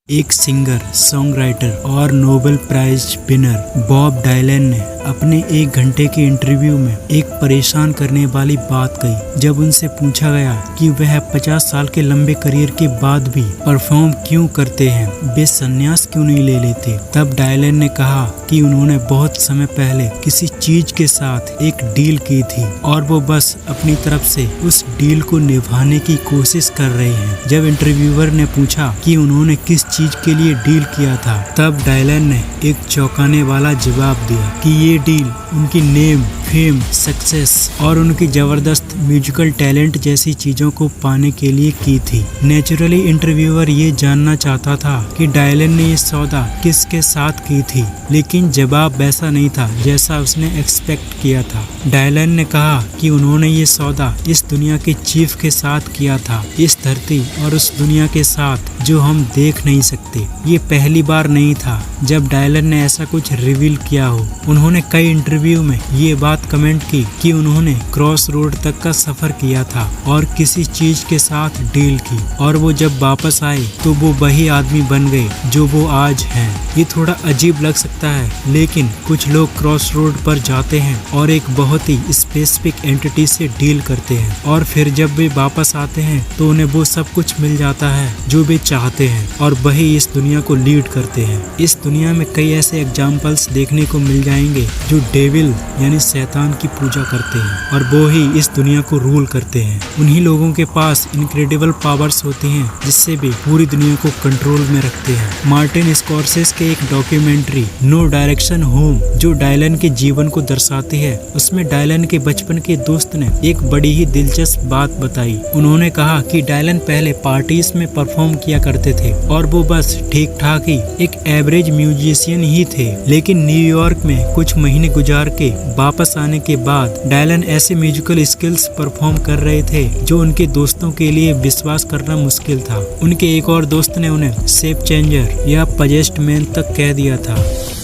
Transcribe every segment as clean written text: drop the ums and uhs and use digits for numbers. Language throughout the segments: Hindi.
एक सिंगर, सॉन्ग राइटर और Nobel prize winner Bob Dylan ने अपने 1 घंटे के इंटरव्यू में एक परेशान करने वाली बात कही। जब उनसे पूछा गया कि वह 50 साल के लंबे करियर के बाद भी परफॉर्म क्यों करते हैं, वे संन्यास क्यों नहीं ले लेते, तब डायलन ने कहा कि उन्होंने बहुत समय पहले किसी चीज के साथ एक डील की थी और वो बस अपनी तरफ से उस डील को निभाने की कोशिश कर रहे हैं। जब इंटरव्यूअर ने पूछा कि उन्होंने किस चीज के लिए डील किया था, तब डायलन ने एक चौंकाने वाला जवाब दिया कि ये डील उनकी नेम, फेम, सक्सेस और उनकी जबरदस्त म्यूजिकल टैलेंट जैसी चीजों को पाने के लिए की थी। नेचुरली इंटरव्यूअर ये जानना चाहता था कि डायलन ने ये सौदा किसके साथ की थी, लेकिन जवाब वैसा नहीं था जैसा उसने एक्सपेक्ट किया था। डायलन ने कहा कि उन्होंने ये सौदा इस दुनिया के चीफ के साथ किया था, इस धरती और उस दुनिया के साथ जो हम देख नहीं सकते। ये पहली बार नहीं था जब डायलन ने ऐसा कुछ रिवील किया हो। उन्होंने कई इंटरव्यू में ये बात कमेंट की कि उन्होंने क्रॉस रोड तक का सफर किया था और किसी चीज के साथ डील की, और वो जब वापस आए तो वो वही आदमी बन गए जो वो आज हैं। ये थोड़ा अजीब लग सकता है, लेकिन कुछ लोग क्रॉस रोड पर जाते हैं और एक बहुत ही स्पेसिफिक एंटिटी से डील करते हैं, और फिर जब वे वापस आते हैं तो उन्हें वो सब कुछ मिल जाता है जो वे चाहते हैं, और वही इस दुनिया को लीड करते हैं। इस दुनिया में कई ऐसे एग्जाम्पल्स देखने को मिल जाएंगे जो डेविल यानी शैतान की पूजा करते हैं और वो ही इस दुनिया को रूल करते हैं। उन्हीं लोगों के पास इनक्रेडिबल पावर्स होती हैं जिससे वे पूरी दुनिया को कंट्रोल में रखते हैं। मार्टिन स्कॉर्सेस के एक डॉक्यूमेंट्री नो डायरेक्शन होम जो डायलन के जीवन को दर्शाती है, उसमें डायलन के बचपन के दोस्त ने एक बड़ी ही दिलचस्प बात बताई। उन्होंने कहा कि डायलन पहले पार्टीज में परफॉर्म किया करते थे और वो बस ठीक ठाक ही एक एवरेज म्यूजिशियन ही थे, लेकिन न्यूयॉर्क में कुछ महीने गुजार के वापस आने के बाद डायलन ऐसे म्यूजिकल स्किल्स परफॉर्म कर रहे थे जो उनके दोस्तों के लिए विश्वास करना मुश्किल था। उनके एक और दोस्त ने उन्हें शेप चेंजर या पजेस्ट मैन तक कह दिया था।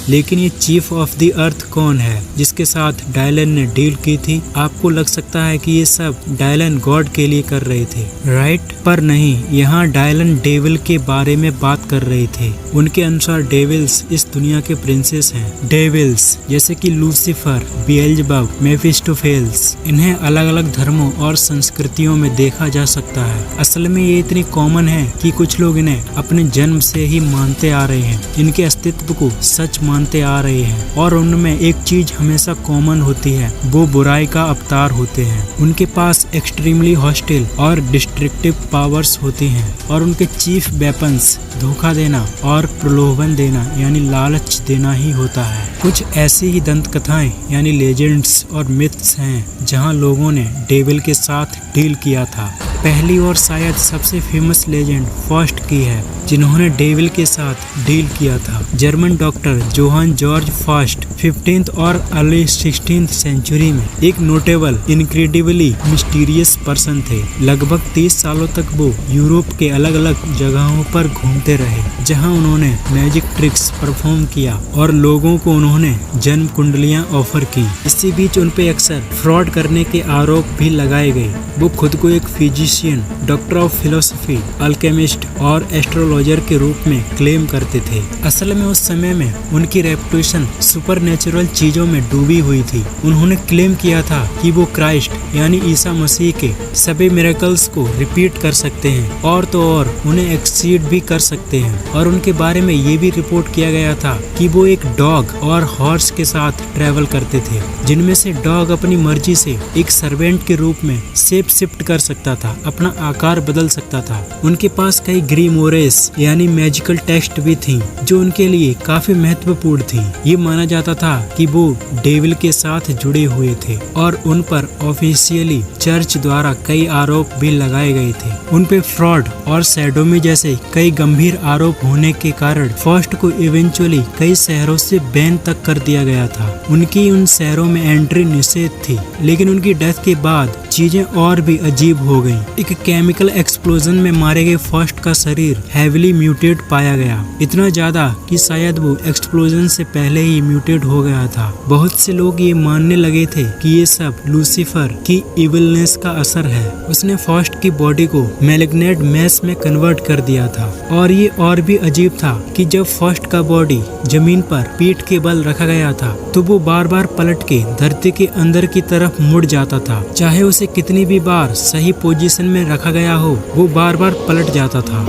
लेकिन ये चीफ ऑफ द अर्थ कौन है जिसके साथ डायलन ने डील की थी? आपको लग सकता है कि ये सब डायलन गॉड के लिए कर रहे थे, राइट? पर नहीं, यहाँ डायलन डेविल के बारे में बात कर रहे थे। उनके अनुसार डेविल्स इस दुनिया के प्रिंसेस हैं। डेविल्स जैसे कि लूसीफर, बेएल्ज़ेबब, मेफिस्टोफेल्स, इन्हें अलग अलग धर्मों और संस्कृतियों में देखा जा सकता है। असल में ये इतनी कॉमन है कि कुछ लोग इन्हें अपने जन्म से ही मानते आ रहे हैं, इनके अस्तित्व को सच मानते आ रहे हैं, और उनमें एक चीज हमेशा कॉमन होती है, वो बुराई का अवतार होते हैं। उनके पास एक्सट्रीमली हॉस्टिल और डिस्ट्रक्टिव पावर्स होती हैं, और उनके चीफ वेपन्स धोखा देना और प्रलोभन देना यानी लालच देना ही होता है। कुछ ऐसी ही दंत कथाएं यानी लेजेंड्स और मिथ्स हैं जहां लोगों ने डेविल के साथ डील किया था। पहली और शायद सबसे फेमस लेजेंड फर्स्ट की है जिन्होंने डेविल के साथ डील किया था। German doctor Johann Georg Faust 15th और अर्ली 16th सेंचुरी में एक नोटेबल इनक्रेडिबली मिस्टीरियस पर्सन थे। लगभग 30 सालों तक वो यूरोप के अलग अलग जगहों पर घूमते रहे जहां उन्होंने मैजिक ट्रिक्स परफॉर्म किया और लोगों को उन्होंने जन्म कुंडलियां ऑफर की। इसी बीच उन पे अक्सर फ्रॉड करने के आरोप भी लगाए गए। वो खुद को एक physician, doctor of philosophy, alchemist और एस्ट्रोलॉजर के रूप में क्लेम करते थे। असल में उस समय में उनकी रेपुटेशन सुपरनेचुरल चीजों में डूबी हुई थी। उन्होंने क्लेम किया था कि वो क्राइस्ट यानी ईसा मसीह के सभी मिरेकल्स को रिपीट कर सकते हैं और तो और उन्हें एक्सीड भी कर सकते हैं। और उनके बारे में ये भी रिपोर्ट किया गया था कि वो एक डॉग और हॉर्स के साथ ट्रेवल करते थे, जिनमें से डॉग अपनी मर्जी से एक सर्वेंट के रूप में शेप शिफ्ट कर सकता था, अपना आकार बदल सकता था। उनके पास कई ग्रीमोरेस यानी मैजिकल टेक्स्ट भी थी जो उनके लिए काफी महत्वपूर्ण थी। ये माना जाता था कि वो डेविल के साथ जुड़े हुए थे और उन पर ऑफिशियली चर्च द्वारा कई आरोप भी लगाए गए थे। उन पे फ्रॉड और सैडोमी जैसे कई गंभीर आरोप होने के कारण फर्स्ट को इवेंचुअली कई शहरों से बैन तक कर दिया गया था। उनकी उन शहरों में एंट्री निषेध थी, लेकिन उनकी डेथ के बाद चीजें और भी अजीब हो गईं। एक केमिकल एक्सप्लोजन में मारे गए फर्स्ट का शरीर हेविली म्यूटेट पाया गया, इतना ज्यादा कि शायद वो एक्सप्लोजन से पहले ही म्यूटेट हो गया था। बहुत से लोग ये मानने लगे थे कि ये सब लूसीफर की इविलनेस का असर है। उसने फर्स्ट की बॉडी को मैलिग्नेंट मैस में कन्वर्ट कर दिया था। और ये और भी अजीब था कि जब फर्स्ट का बॉडी जमीन पर पीठ के बल रखा गया था तो वो बार बार पलट के धरती के अंदर की तरफ मुड़ जाता था। चाहे उसे कितनी भी बार सही पोजीशन में रखा गया हो, वो बार बार पलट जाता था।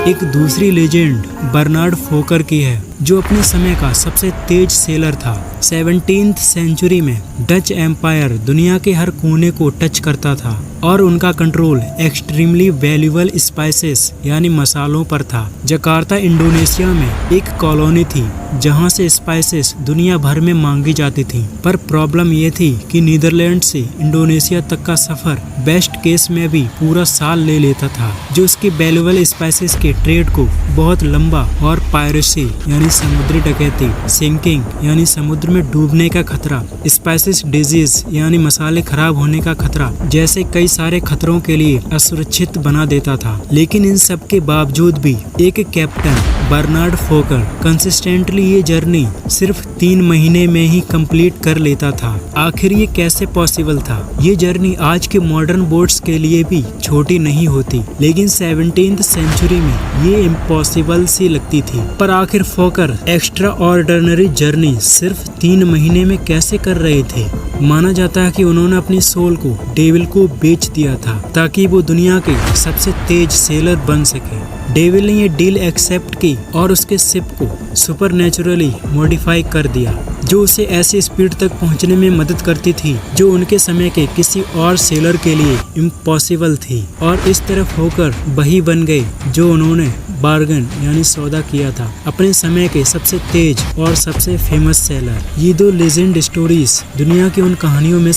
एक दूसरी लेजेंड बर्नार्ड फोकर की है, जो अपने समय का सबसे तेज सेलर था। 17th सेंचुरी में डच एम्पायर दुनिया के हर कोने को टच करता था और उनका कंट्रोल एक्सट्रीमली वैल्यूएबल स्पाइसेस यानी मसालों पर था। जकार्ता इंडोनेशिया में एक कॉलोनी थी जहां से स्पाइसेस दुनिया भर में मांगी जाती थी, पर प्रॉब्लम ये थी कि नीदरलैंड से इंडोनेशिया तक का सफर बेस्ट केस में भी पूरा साल ले लेता था, जो उसके वैल्यूएबल स्पाइसेस के ट्रेड को बहुत लंबा और पायरेसी यानी समुद्री डकैती, सिंकिंग यानी समुद्र में डूबने का खतरा, स्पाइसेस डिजीज यानी मसाले खराब होने का खतरा जैसे कई सारे खतरों के लिए असुरक्षित बना देता था। लेकिन इन सब के बावजूद भी एक कैप्टन बर्नार्ड फोकर कंसिस्टेंटली ये जर्नी सिर्फ 3 महीने में ही कंप्लीट कर लेता था। आखिर ये कैसे पॉसिबल था? ये जर्नी आज के मॉडर्न बोट्स के लिए भी छोटी नहीं होती, लेकिन 17th सेंचुरी में ये इम्पॉसिबल सी लगती थी। पर आखिर फोकर एक्स्ट्रा ऑर्डिनरी जर्नी सिर्फ 3 महीने में कैसे कर रहे थे? माना जाता है कि उन्होंने अपनी सोल को डेविल को बेच दिया था ताकि वो दुनिया के सबसे तेज सेलर बन सके। डेविल ने ये डील एक्सेप्ट की और उसके शिप को सुपरनेचुरली मॉडिफाई कर दिया, जो उसे ऐसी स्पीड तक पहुंचने में मदद करती थी जो उनके समय के किसी और सेलर के लिए इम्पॉसिबल थी। और इस तरफ होकर वही बन गए जो उन्होंने बार्गन यानी सौदा किया था, अपने समय के सबसे तेज और सबसे फेमस सेलर। ये 2 लेजेंड स्टोरीज दुनिया की उन कहानियों में